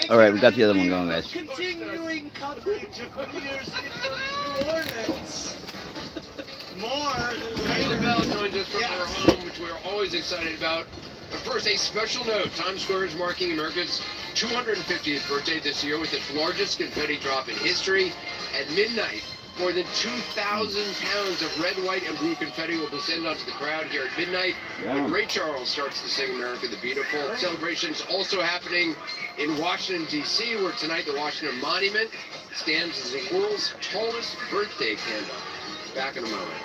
All right, we got the other one going, guys. Continuing coverage of New Year's Eve in New Orleans. More. Taylor Bell joins us from her home, which we're always excited about. But first, a special note. Times Square is marking America's 250th birthday this year with its largest confetti drop in history. At midnight, more than 2,000 pounds of red, white, and blue confetti will descend onto the crowd here at midnight when Ray Charles starts to sing America the Beautiful. Celebrations also happening in Washington, D.C., where tonight the Washington Monument stands as the world's tallest birthday candle. Back in a moment.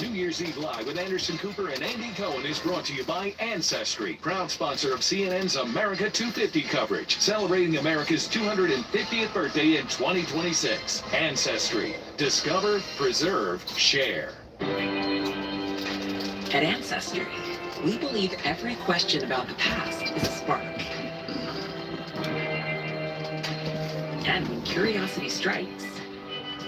New Year's Eve Live with Anderson Cooper and Andy Cohen is brought to you by Ancestry, proud sponsor of CNN's America 250 coverage, celebrating America's 250th birthday in 2026. Ancestry. Discover, preserve, share. At Ancestry, we believe every question about the past is a spark. And when curiosity strikes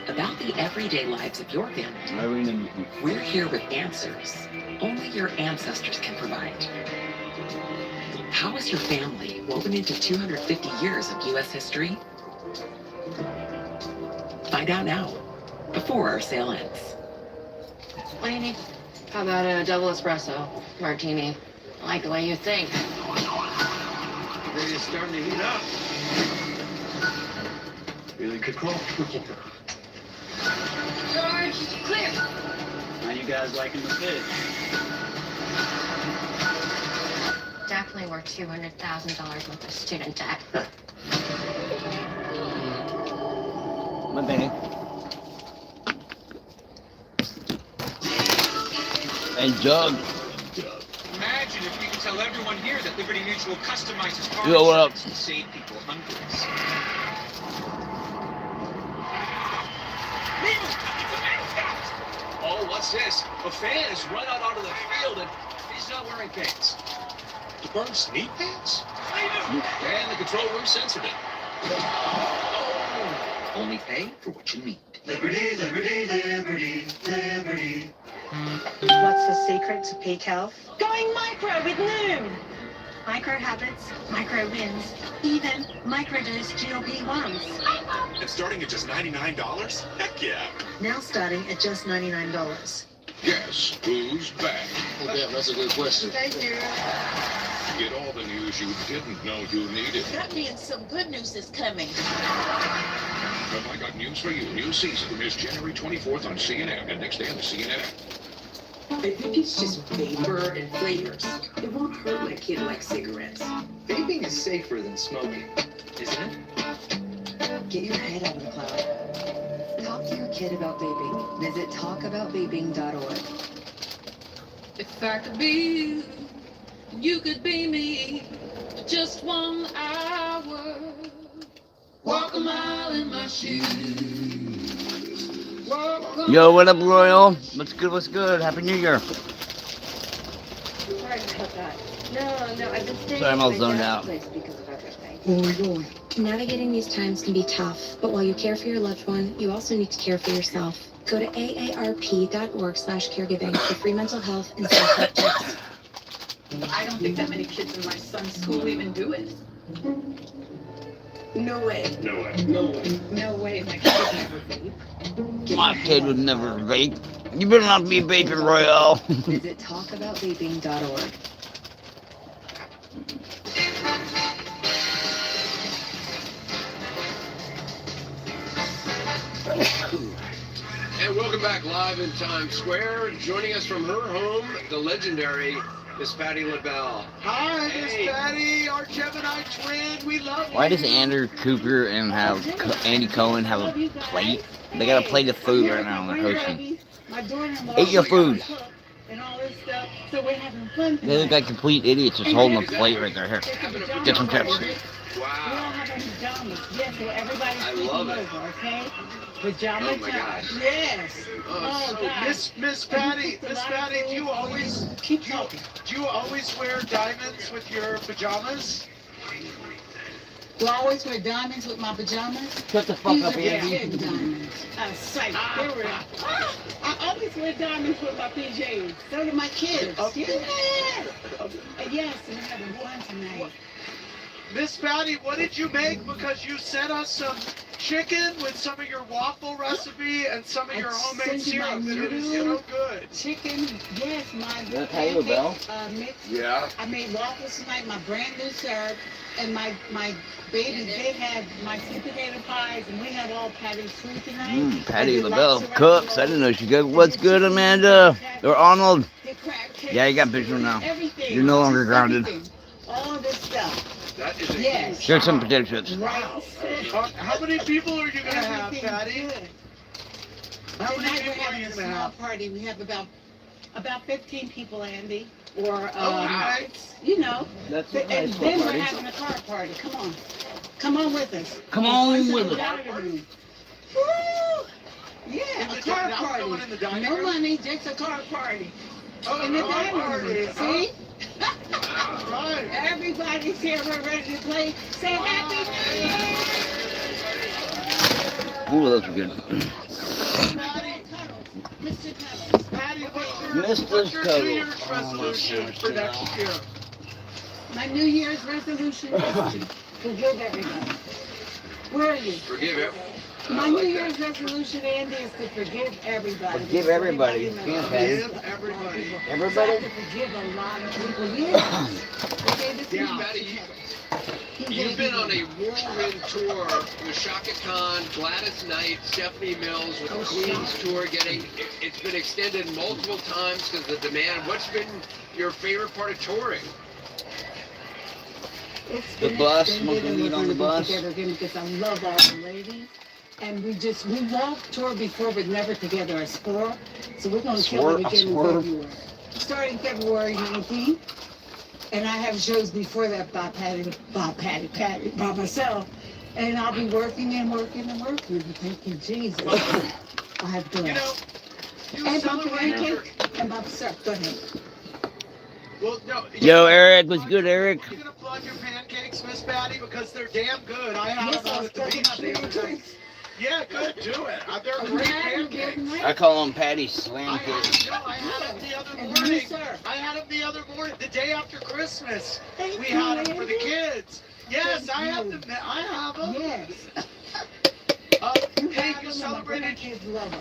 about the everyday lives of your family, we're here with answers only your ancestors can provide. How is your family woven into 250 years of U.S. history? Find out now, before our sale ends. What do you need? How about a double espresso martini? I like the way you think. It's starting to heat up. Really good call. George, clear. How you guys liking the fish? Definitely worth $200,000 worth of student debt. My bad. And Doug. Imagine if we could tell everyone here that Liberty Mutual customizes car Yo, what up? insurance to save people hundreds. Oh, what's this? A fan has run out onto the field and he's not wearing pants. To burn sneak pants? And the control room censored it. Oh, only pay for what you need. Liberty, liberty, liberty, liberty. What's the secret to peak health? Going micro with Noom. Micro habits, micro wins, even microdose GLP-1s. And starting at just $99? Heck yeah. Now starting at just $99. Guess who's back? Oh, damn, that's a good question. Thank you. Get all the news you didn't know you needed. That means some good news is coming. Well, I got news for you. New season premieres January 24th on CNN and next day on the CNN app. I think it's just vapor and flavors. It won't hurt my kid like cigarettes. Vaping is safer than smoking, isn't it? Get your head out of the cloud. Talk to your kid about vaping. Visit talkaboutvaping.org. If I could be you could be me for just 1 hour. Walk a mile in my shoes. Yo, what up, Royal? What's good? What's good? Happy New Year. Sorry about that. No, I've been staying Sorry, I'm all at my zoned dad's out. place because of everything. Navigating these times can be tough, but while you care for your loved one, you also need to care for yourself. Go to aarp.org/caregiving for free mental health and self-help tips. I don't think that many kids in my son's school even do it. No way. No way. No way. No way my kid would never vape. My kid would never vape. You better not be vaping, Royal. Visit talkaboutvaping.org. And welcome back live in Times Square. Joining us from her home, the legendary Miss Patti LaBelle. Hi, Hey. Miss Patty, our Gemini twin. We love you. Why does Andrew Cooper and Andy Cohen have a plate? They got a plate of food right now on the hosting. Eat your food. And all this stuff, so we're having fun. They look like complete idiots just holding a plate right there. Here, get some chips. We all Wow. have our pajamas. Yes, so everybody's I sleeping love it. over, okay? Pajama Oh my time. gosh. Yes. Oh, so gosh. Miss Patty, do you always Keep talking. do you always wear diamonds with your pajamas? Do I always wear diamonds with my pajamas? Shut the fuck These up, are Andy. pretend diamonds. Psych. They were. I always wear diamonds with my PJs. So do my kids. Okay. Yeah. Yes, and we have one tonight. Miss Patty, what did you make? Because you sent us some chicken with some of your waffle recipe and some of your homemade syrup. And it is so good. Chicken, yes, my Did I tell you about? mix. Yeah. I made waffles tonight, my brand new syrup, and my babies, they had my sweet potato pies, and we have all Patty's food tonight. Patty LaBelle cooks. I didn't know she cooked. What's good, Amanda? Or Arnold? Yeah, you got visual now. Everything. You're no longer grounded. Everything. All this stuff. That is a Yes. huge Here's some potato chips. Wow. How many people are you going to have, Patty? How many Tonight we're people are having you a going to small have? party. We have about 15 people, Andy. Or, Okay. you know. That's And a nice then we're party. having a car party. Come on. Come on with us. Come on with us. Woo! Yeah, a car now we're going in party. the dining No room? money, just a car party. Oh, In the car dining party. room. See? Right. Everybody's here. We're ready to play. Say Happy New Year! Ooh, those are good. Patty, Mr. Cuddles. Patty, Mr. what's your New Cuddles. Year's resolution for next year? My New Year's resolution is to forgive everybody. Where are you? Forgive it. My New Year's resolution, Andy, is to forgive everybody. Forgive everybody. Yeah, Patty. Forgive everybody. Everybody? I have to forgive a lot of people. Yes. Okay, this is Patty, you've been on a whirlwind tour with Shaka Khan, Gladys Knight, Stephanie Mills, with the Queen's tour it's been extended multiple times because of the demand. What's been your favorite part of touring? It's The been bus, extended, smoking and weed we're on the gonna be bus. together again because I love all the ladies. And we walked tour before, but never together as four. So we're going to kill it again in February. Starting February 19th. And I have shows before that by myself. And I'll be working and working and working. Thank you, Jesus. I have done. You know, you And my celebrated your... pancake and my syrup. Go ahead. Well, no. Yo, Eric, what's good, Eric? Are you going to plug your pancakes, Miss Patty? Because they're damn good. I had Yes, them I out was at the plugging beach the my other day. pancakes. Yeah, good. Do it. They're great pancakes. I call them Patty Slam Cakes. I had them the other And morning. you, sir. I had them the other morning, the day after Christmas. Thank We you, had them for the Andy. kids. Yes, Thank I have you. them. I have them. Yes. Hey, you celebrated. Kids love them.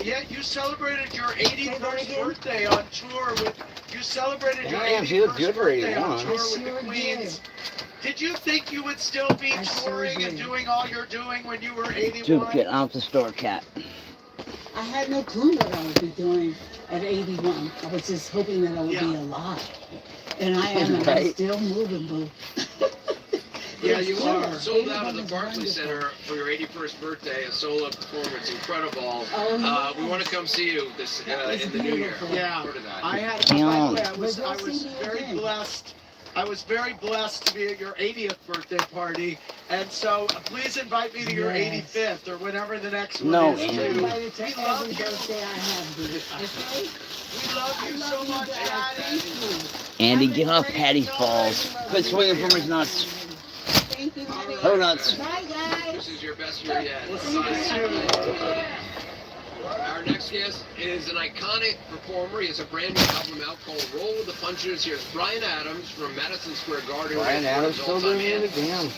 Yeah, you celebrated your 81st again? birthday on tour with. You celebrated your Damn, she looks 81st good for birthday on 81. tour with Sure the Queens. Did you think you would still be I sure touring and did. doing all you're doing when you were 81? Duplicate out the store, cat. I had no clue what I would be doing at 81. I was just hoping that I would be alive. And I am, and I'm Right. still moving, boo. Yeah, you Sure. sold out at the 81 is Barclays wonderful. Center for your 81st birthday, a solo performance, incredible. Oh, We want to come see you this It's in the new year. beautiful. Yeah, Part of that. I had. Yeah. By the way, I was Well, you'll see me very again. blessed. I was very blessed to be at your 80th birthday party, and so please invite me to your Yes. 85th or whenever the next one No, is. Andy. Too. Everybody to We every love you. birthday I have, boo. Okay? We love you so much, Patty. Thank you. Andy, get off Patty's balls. Quit swinging from his nuts. Thank you, honey. Her nuts. Bye, guys. This is your best year yet. We'll see you soon. Our next guest is an iconic performer. He has a brand new album out called Roll with the Punches. Here's Brian Adams from Madison Square Garden. Brian Adams still doing music? Damn.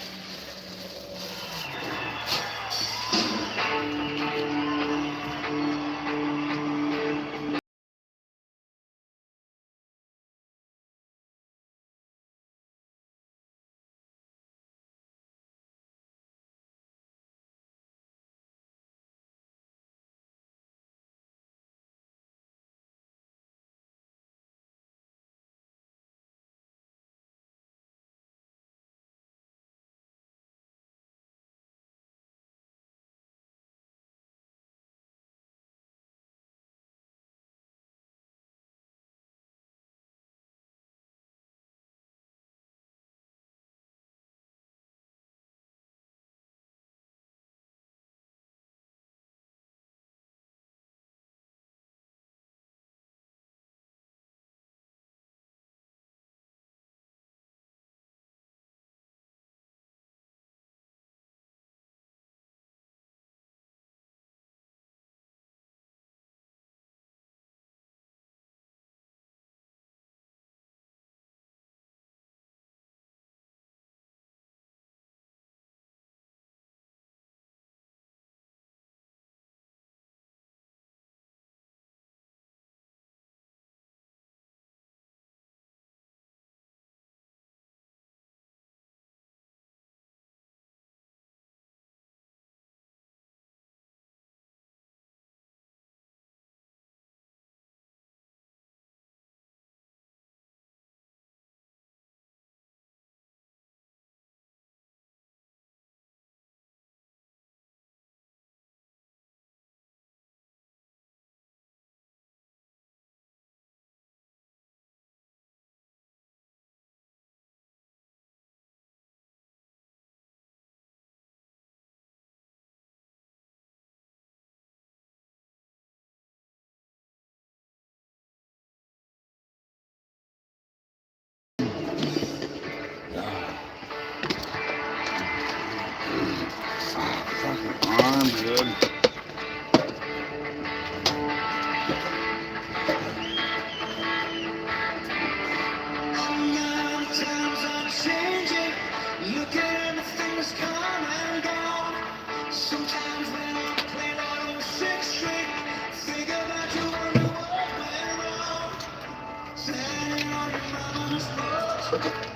Sorry.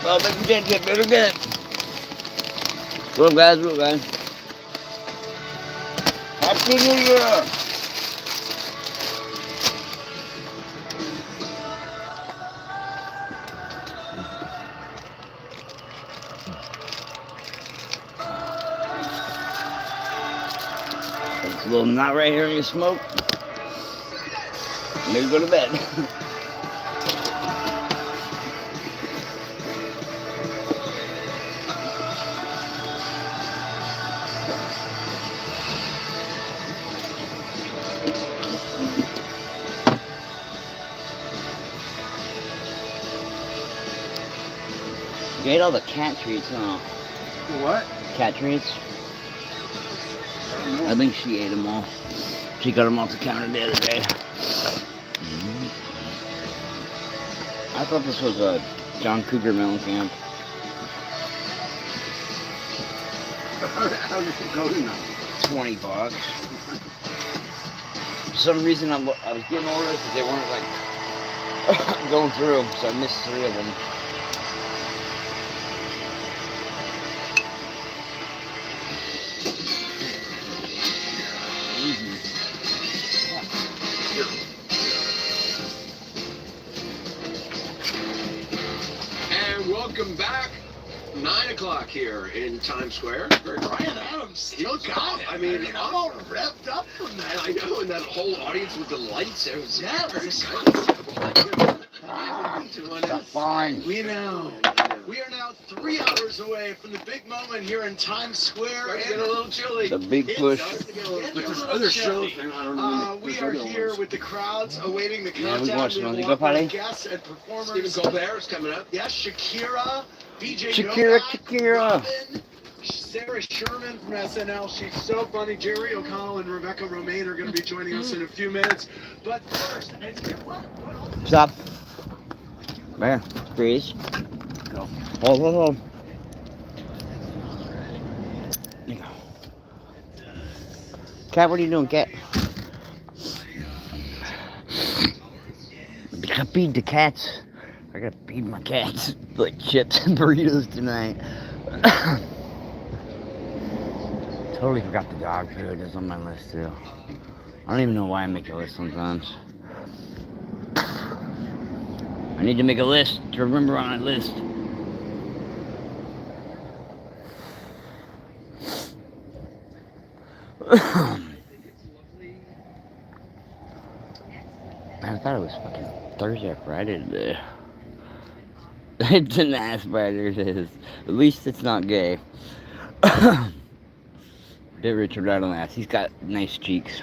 Well, but you didn't get better good. Look, guys, look, guys. Happy New Year! It's a little knot right here in your smoke. Maybe go to bed. You ate all the cat treats, huh? What? Cat treats? I think she ate them all. She got them off the counter the other day. I thought this was a John Cougar Mellencamp. How did it go tonight? $20. For some reason I was getting orders because they weren't like going through, so I missed 3 of them. Welcome back. 9 o'clock here in Times Square. Brian Adams still got it. I mean, I'm all revved up from that. I know, and that whole audience with the lights, it was very fine. We know. We are now 3 hours away from the big moment here in Times Square. It's getting a little chilly. The big push. But there's other shows. We are here with the crowds awaiting the countdown. we watched We have one. a You lot go, Patty? of guests and performers. Stephen Colbert is coming up. Yes, Shakira, BJ Shakira, Novak, Shakira. Robin, Sarah Sherman from SNL. She's so funny. Jerry O'Connell and Rebecca Romaine are going to be joining us in a few minutes. But first, Stop. There. Freeze. Go. Hold. There you go. Cat, what are you doing, Cat? I gotta feed the cats. I gotta feed my cats like chips and burritos tonight. Totally forgot the dog food is on my list too. I don't even know why I make a list sometimes. I need to make a list to remember on my list. I thought it was fucking Thursday or Friday today. It's an ass biter, it is. At least it's not gay. Bit Richard right on the ass. He's got nice cheeks.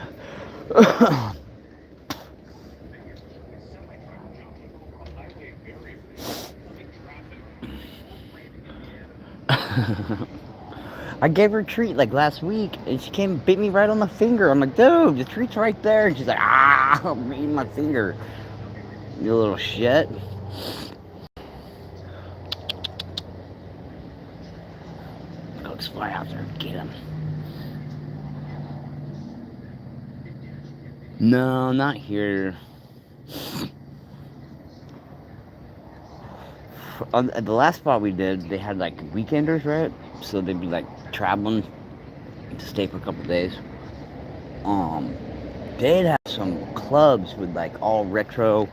I gave her a treat like last week, and she came and bit me right on the finger. I'm like, dude, the treat's right there. And she's like, I'm eating my finger. You little shit. Let's fly out there and get him. No, not here. On the last spot we did, they had like weekenders, right? So they'd be like traveling to stay for a couple days. They'd have some clubs with like all retro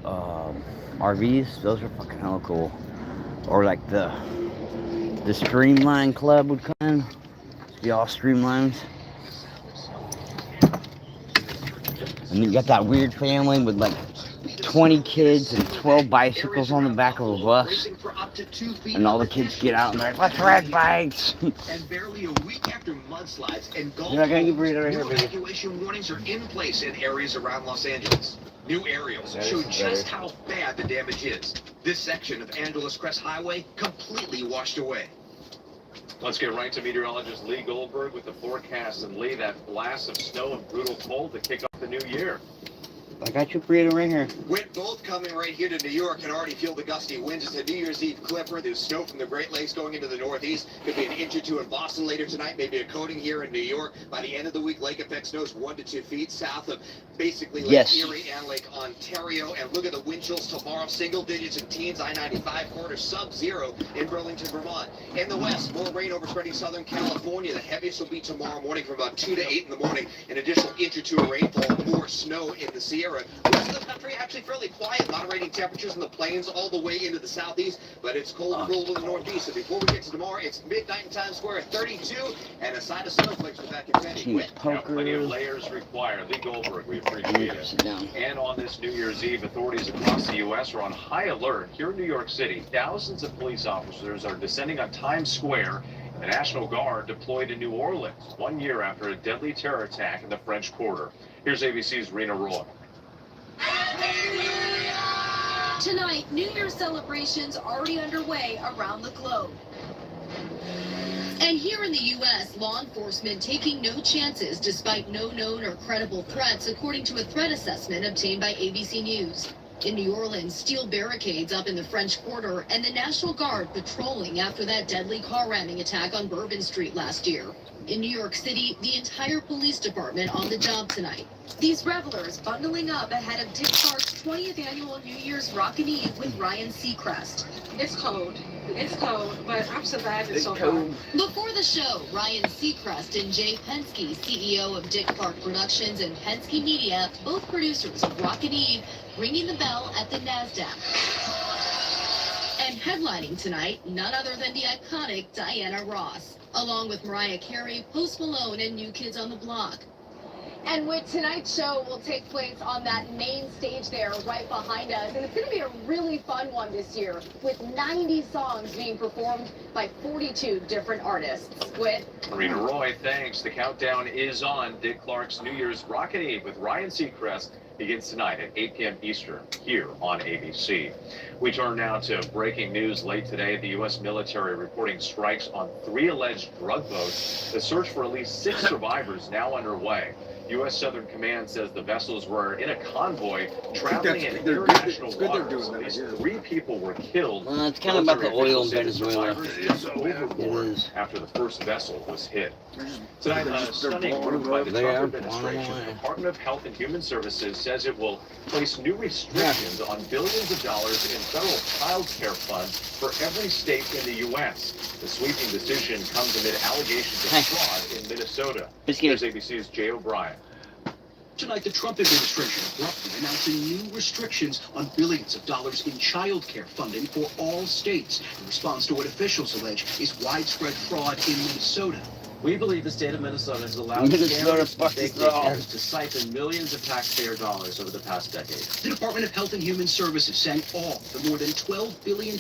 RVs. Those are fucking hella cool. Or like the Streamline Club would come in. It'd be all streamlined. And then you got that weird family with like 20 kids and 12 bicycles on the back of a bus. And all the kids get out and they're like, let's ride bikes. And barely a week after mudslides and Gulf You're not gonna get burrito right here, new baby. evacuation warnings are in place in areas around Los Angeles. New aerials show just how bad the damage is. This section of Angeles Crest Highway completely washed away. Let's get right to meteorologist Lee Goldberg with the forecast. And Lee, that blast of snow and brutal cold to kick off the new year. I got your burrito right here. Wind both coming right here to New York. Can already feel the gusty winds. It's a New Year's Eve clipper. There's snow from the Great Lakes going into the Northeast. Could be an inch or two in Boston later tonight. Maybe a coating here in New York. By the end of the week, lake effect snows 1 to 2 feet south of basically Lake Erie and Lake Ontario. And look at the wind chills tomorrow. Single digits in teens. I-95 corridor sub-zero in Burlington, Vermont. In the west, more rain overspreading Southern California. The heaviest will be tomorrow morning from about 2 to 8 in the morning. An additional inch or two of rainfall. More snow in the Sierra. West of the country actually fairly quiet, moderating temperatures in the plains all the way into the southeast, but it's cold and cool in the northeast. So before we get to tomorrow, it's midnight in Times Square at 32, and a side of snowflakes with that confetti. Now, plenty of layers required. Lee Goldberg, we appreciate it. And on this New Year's Eve, authorities across the U.S. are on high alert. Here in New York City, thousands of police officers are descending on Times Square. The National Guard deployed in New Orleans 1 year after a deadly terror attack in the French Quarter. Here's ABC's Rena Roy. Tonight, New Year's celebrations already underway around the globe. And here in the U.S., law enforcement taking no chances despite no known or credible threats, according to a threat assessment obtained by ABC News. In New Orleans, steel barricades up in the French Quarter and the National Guard patrolling after that deadly car ramming attack on Bourbon Street last year. In New York City, the entire police department on the job tonight. These revelers bundling up ahead of Dick Clark's 20th annual New Year's Rockin' Eve with Ryan Seacrest. It's cold, but I'm surviving so far. Before the show, Ryan Seacrest and Jay Penske, CEO of Dick Clark Productions and Penske Media, both producers of Rockin' Eve, ringing the bell at the NASDAQ. And headlining tonight, none other than the iconic Diana Ross, along with Mariah Carey, Post Malone, and New Kids on the Block. And with tonight's show will take place on that main stage there right behind us. And it's going to be a really fun one this year with 90 songs being performed by 42 different artists. With Rena Roy, thanks. The countdown is on. Dick Clark's New Year's Rockin' Eve with Ryan Seacrest begins tonight at 8 p.m. Eastern here on ABC. We turn now to breaking news late today. The U.S. military reporting strikes on 3 alleged drug boats. The search for at least 6 survivors now underway. U.S. Southern Command says the vessels were in a convoy traveling in international waters. At least 3 people were killed. Well, it's kind of about the oil in Venezuela. Overboard after the first vessel was hit. Tonight, a stunning move by the Trump administration. The Department of Health and Human Services says it will place new restrictions on billions of dollars in federal child care funds for every state in the U.S. The sweeping decision comes amid allegations of fraud in Minnesota. Here's ABC's Jay O'Brien. Tonight, the Trump administration abruptly announcing new restrictions on billions of dollars in child care funding for all states in response to what officials allege is widespread fraud in Minnesota. We believe the state of Minnesota has allowed big to siphon millions of taxpayer dollars over the past decade. The Department of Health and Human Services saying all the more than $12 billion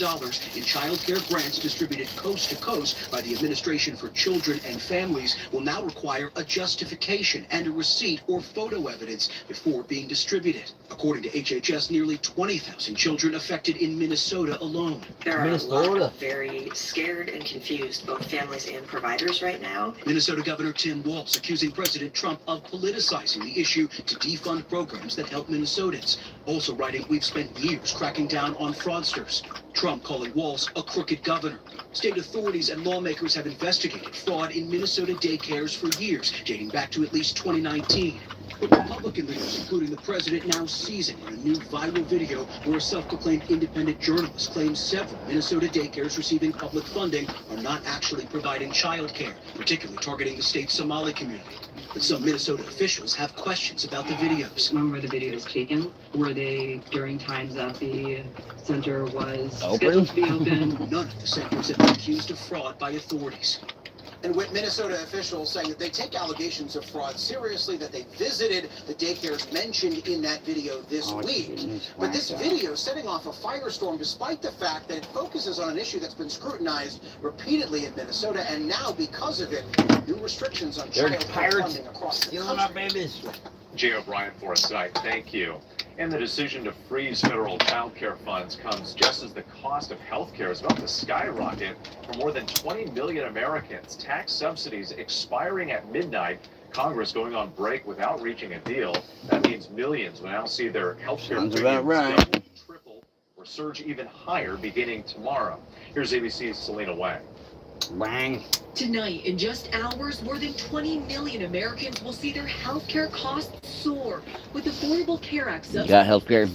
in child care grants distributed coast to coast by the Administration for Children and Families will now require a justification and a receipt or photo evidence before being distributed. According to HHS, nearly 20,000 children affected in Minnesota alone. There are a lot of very scared and confused, both families and providers right now. Minnesota Governor Tim Walz accusing President Trump of politicizing the issue to defund programs that help Minnesotans. Also writing, we've spent years cracking down on fraudsters. Trump calling Walz a crooked governor. State authorities and lawmakers have investigated fraud in Minnesota daycares for years, dating back to at least 2019. But Republican leaders, including the president, now seizing on a new viral video where a self-proclaimed independent journalist claims several Minnesota daycares receiving public funding are not actually providing child care, particularly targeting the state's Somali community. But some Minnesota officials have questions about the videos. When were the videos taken? Were they during times that the center was Open? scheduled to be open? None of the centers have been accused of fraud by authorities. And with Minnesota officials saying that they take allegations of fraud seriously, that they visited the daycares mentioned in that video this week. But this video setting off a firestorm despite the fact that it focuses on an issue that's been scrutinized repeatedly in Minnesota, and now because of it, new restrictions on child care funding across the country. Jay O'Brien for us tonight. Thank you. And the decision to freeze federal child care funds comes just as the cost of health care is about to skyrocket for more than 20 million Americans. Tax subsidies expiring at midnight, Congress going on break without reaching a deal. That means millions will now see their health care premiums double, triple, or surge even higher beginning tomorrow. Here's ABC's Selena Wang. Wang. Tonight, in just hours, more than 20 million Americans will see their health care costs soar. With Affordable Care Act You got healthcare.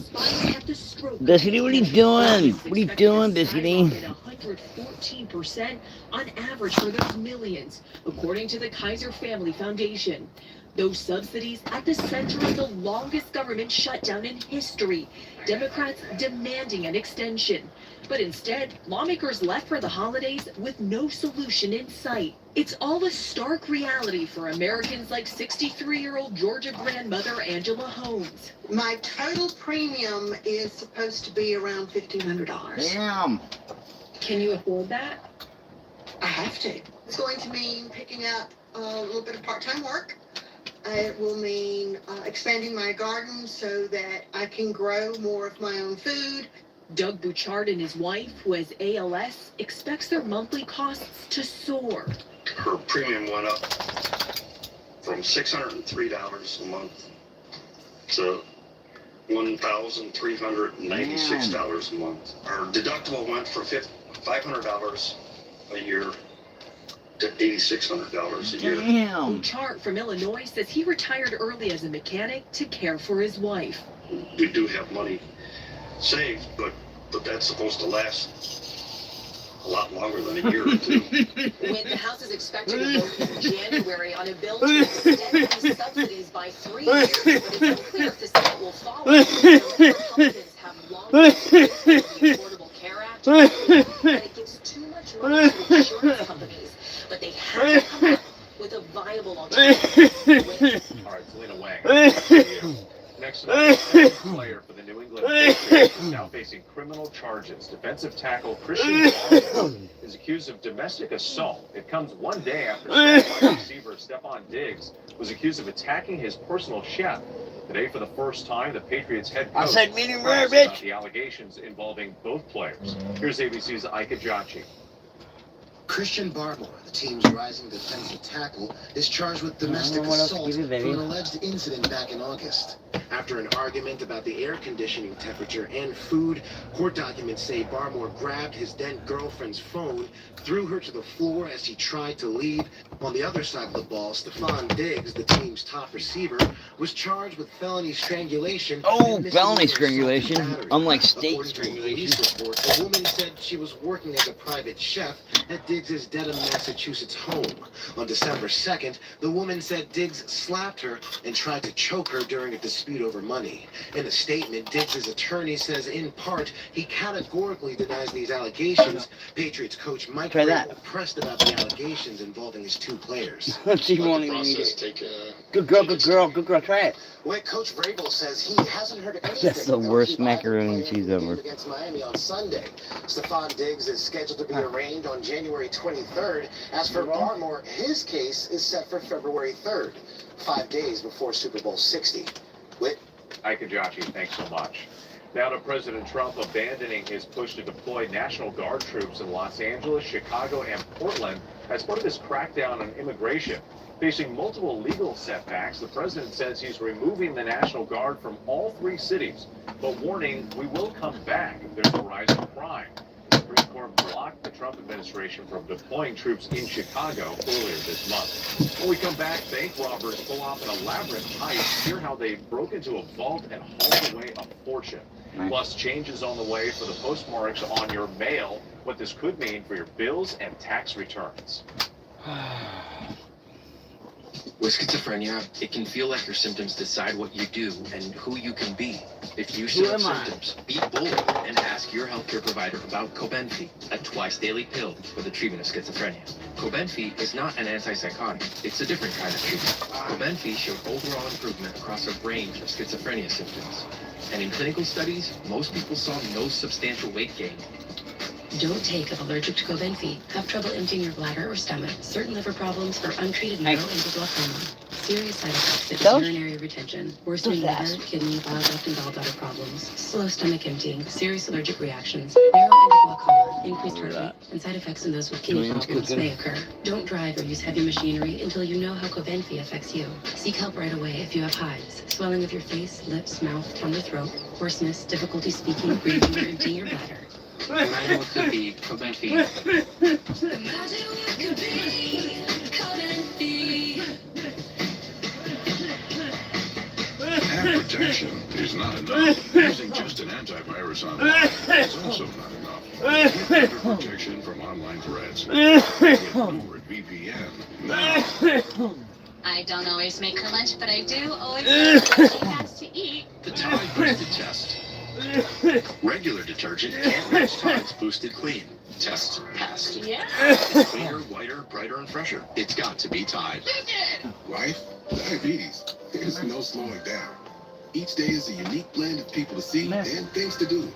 Biscuity, what are you doing? What are you doing, Biscuity? 114% on average for those millions, according to the Kaiser Family Foundation. Those subsidies at the center of the longest government shutdown in history. Democrats demanding an extension. But instead, lawmakers left for the holidays with no solution in sight. It's all a stark reality for Americans like 63-year-old Georgia grandmother Angela Holmes. My total premium is supposed to be around $1,500. Damn. Can you afford that? I have to. It's going to mean picking up a little bit of part-time work. It will mean expanding my garden so that I can grow more of my own food. Doug Bouchard and his wife, who has ALS, expects their monthly costs to soar. Her premium went up from $603 a month to $1,396 a month. Our deductible went from $500 a year to $8,600 a year. Damn. Bouchard from Illinois says he retired early as a mechanic to care for his wife. We do have money saved, but that's supposed to last a lot longer than a year or two. When the House is expected to vote in January on a bill to extend these subsidies by 3 years, but it's unclear if the Senate will follow. Republicans have long been critical of the Affordable Care Act, that it gives too much money to insurance companies, but they have to come up with a viable alternative. All right, Selena Wang. Next up, a player for the New England Patriots is now facing criminal charges. Defensive tackle Christian Bowle is accused of domestic assault. It comes one day after wide receiver Stephon Diggs was accused of attacking his personal chef. Today, for the first time, the Patriots head coach said medium rare, about bitch. the allegations involving both players. Here's ABC's Ike Ajachi. Christian Barmore, the team's rising defensive tackle, is charged with domestic assault for an alleged incident back in August. After an argument about the air conditioning temperature and food, court documents say Barmore grabbed his then girlfriend's phone, threw her to the floor as he tried to leave. On the other side of the ball, Stephon Diggs, the team's top receiver, was charged with felony strangulation. Oh, felony strangulation. Unlike state According to a strangulation. police report, the woman said she was working as a private chef at Diggs' Dedham, Massachusetts home. On December 2nd, the woman said Diggs slapped her and tried to choke her during a dispute over money. In a statement, Diggs' attorney says in part he categorically denies these allegations. Patriots coach Mike Try that. Vrabel pressed about the allegations involving his two players. She won't even eat it. Good girl, good girl, good girl. Try it. When Coach Vrabel says he hasn't heard anything. That's the worst macaroni and cheese ever. Against Miami on Sunday. Stephon Diggs is scheduled to be arraigned on January 23rd. As for Barmore, his case is set for February 3rd, 5 days before Super Bowl 60. Whit? Ike Ajachi, thanks so much. Now to President Trump abandoning his push to deploy National Guard troops in Los Angeles, Chicago, and Portland as part of his crackdown on immigration. Facing multiple legal setbacks, the president says he's removing the National Guard from all 3 cities, but warning we will come back if there's a rise in crime. The Supreme score blocked the Trump administration from deploying troops in Chicago earlier this month. When we come back, bank robbers pull off an elaborate heist. Hear how they broke into a vault and hauled away a fortune. Plus, changes on the way for the postmarks on your mail, what this could mean for your bills and tax returns. With schizophrenia, it can feel like your symptoms decide what you do and who you can be. If you still have symptoms, be bold and ask your healthcare provider about Cobenfy, a twice-daily pill for the treatment of schizophrenia. Cobenfy is not an antipsychotic. It's a different kind of treatment. Cobenfy showed overall improvement across a range of schizophrenia symptoms. And in clinical studies, most people saw no substantial weight gain. Don't take if allergic to Cobenfy. Have trouble emptying your bladder or stomach. Certain liver problems or untreated neuroendoglaucoma. Serious side effects such as urinary retention, worsening liver, kidney, bile duct, and gallbladder problems, slow stomach emptying, serious allergic reactions, neuroendoglaucoma, increased heart rate, and side effects in those with kidney problems may occur. Don't drive or use heavy machinery until you know how Cobenfy affects you. Seek help right away if you have hives, swelling of your face, lips, mouth, tongue, or throat, hoarseness, difficulty speaking, breathing, or emptying your bladder. Imagine what could be Cobenfy. Imagine what could be Cobenfy. Hand protection is not enough. Using just an antivirus online is also not enough. Get better protection from online threats. With NordVPN now. I don't always make her lunch, but I do always make what she has to eat. The Tide Boosted Test. Regular detergent can't match Tide's Boosted Clean. Test passed. Yeah. Cleaner, whiter, brighter, and fresher. It's got to be Tide. Life, diabetes, there's no slowing down. Each day is a unique blend of people to see and things to do.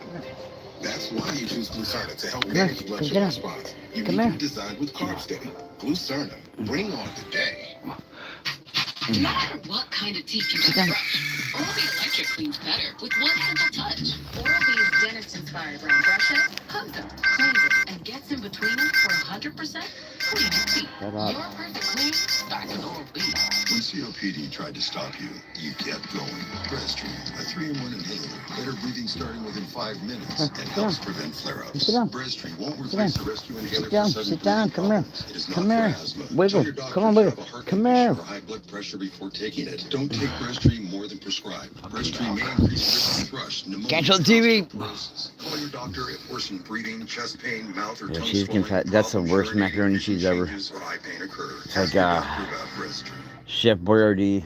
That's why you choose Glucerna to help manage blood sugar response. Uniquely designed with Carb Steady. Glucerna, bring on the day. No matter what kind of teeth you brush, Oral-B Electric cleans better with one simple touch. Oral-B's dentist-inspired round brushes hug them, cleanse it, and gets in between them for 100% clean teeth. Your perfect clean starts with Oral-B. When COPD tried to stop you, you kept going. Breasttreat, a 3-in-1 inhaler. Better breathing starting within 5 minutes and helps prevent flare-ups. Breasttreat won't replace the rescue inhaler for sudden Sit down, come here. It is not Come for here. asthma. Wiggle. Tell your doctor Come on, if you wiggle. have a heart Come condition here. or high blood pressure before taking it. Don't take Breasttreat more than prescribed. Breasttreat may increase risk of thrush, pneumonia, Cancel TV. osteoporosis. Call your doctor if worsened breathing, chest pain, mouth or Yeah, tongue she's swelling, that's the worst macaroni cheese ever. changes, or eye pain occur. It's Ask like your doctor about Breasttreat. Chef Boyardee.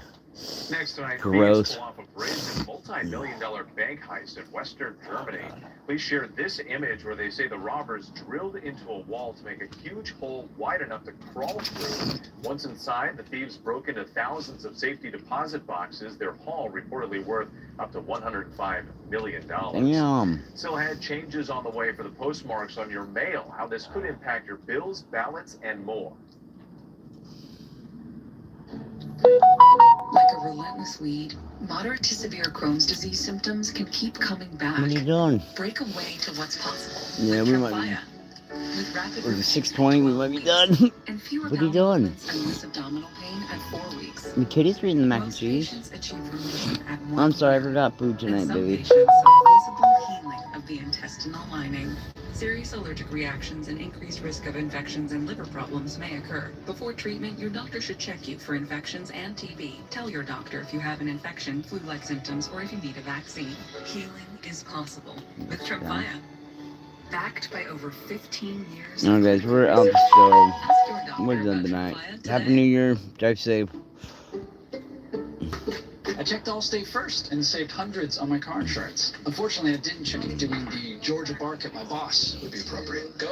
Next tonight, Gross. thieves pull off a brazen multi-million-dollar bank heist in Western Germany. Police shared this image where they say the robbers drilled into a wall to make a huge hole wide enough to crawl through. Once inside, the thieves broke into thousands of safety deposit boxes, their haul reportedly worth up to $105 million. Damn. Still had changes on the way for the postmarks on your mail, how this could impact your bills, ballots, and more. Like a relentless weed, moderate to severe Crohn's disease symptoms can keep coming back. What are you doing? Break away to what's possible. Yeah, we might be. With rapid Or 6:20, we might be done. and fewer What are you doing? and less abdominal pain at 4 weeks. The kitty's reading the mac and cheese. Achieve remission at I'm sorry, I forgot food tonight, some baby. patients saw visible healing of the intestinal lining. Serious allergic reactions and increased risk of infections and liver problems may occur. Before treatment, your doctor should check you for infections and TB. Tell your doctor if you have an infection, flu-like symptoms, or if you need a vaccine. Healing is possible with Tripfia. Backed by over 15 years. No, guys, we're out, so we're done tonight. Happy New Year. Drive safe. I checked Allstate first and saved hundreds on my car insurance. Unfortunately, I didn't check if doing the Georgia bark at my boss would be appropriate. Go.